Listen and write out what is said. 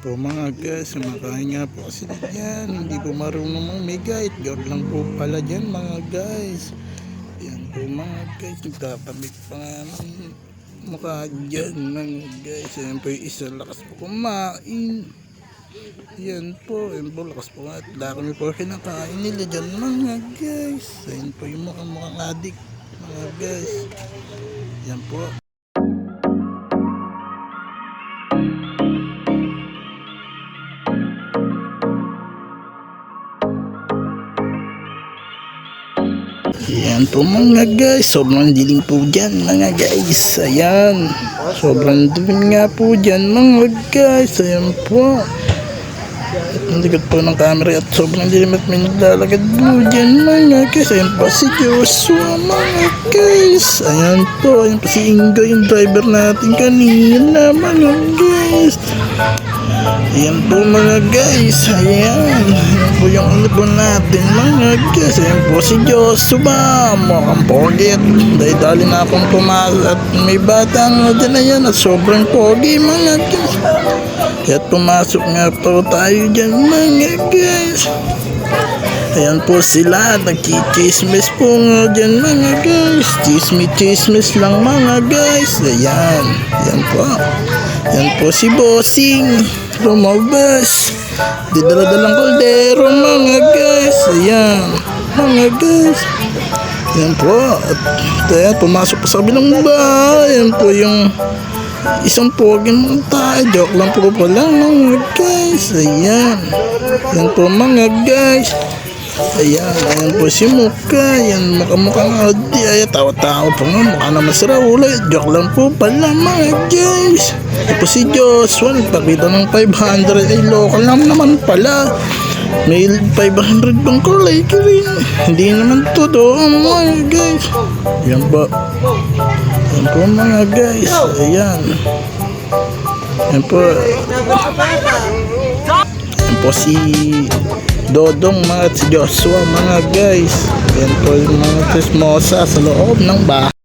po mga guys, kumakain nga po kasi dyan. Hindi po marunong mamigay. Joke lang po pala dyan mga guys. Yan po mga guys, nagtatamik pa nga ng mukha dyan mga guys. Yan po yung isa, lakas po kumain. Yan po lakas po nga. At dami po kinakain nila dyan mga guys. Yan po yung mukhang adik mga guys. Yan po. Ayan po mga guys, sobrang dilim po dyan mga guys. Ayan, sobrang dilim nga po dyan mga guys. Ayan po. At ang likod po ng camera at sobrang dilim at may naglalagad po dyan mga guys. Ayan po si Joshua mga guys. Ayan po si Ingo, yung driver natin kanina mga guys. Ayan po mga guys. Ayan po yung ano po natin mga guys. Ayan po si Joshua, mukhang pogi at dahil na akong pumasok at may batang dyan na yan at sobrang pogi mga guys. Kaya pumasok nga po tayo dyan mga guys. Ayan po sila, nagchichismis po nga dyan mga guys. Chismis lang mga guys. Ayan, ayan po. Ayan po si Bossing lumabas. Didala-dalang kaldero mga guys. Ayan mga guys. Ayan po. At ayan, pumasok po sa kabilang bahay. Ayan po yung isang pogi mga tayo. Joke lang po pala mga guys. Ayan. Ayan po mga guys. Ayan po si Muka. Ayan, mukhang adi. Ayan, tawa-tawa po nga. Mukha naman si Raul. Joke lang po pala mga guys. Ayan po si Joshua. Nagpakita ng 500. Ay, local lang naman pala. May 500 bang kulay ka rin. Hindi naman totoo mga guys. Ayan po. Ayan po mga guys. Ayan. Ayan po. Ayan po si Dodong mga si Joshua mga guys. Ayan po yung mga chismosa sa loob ng bahay.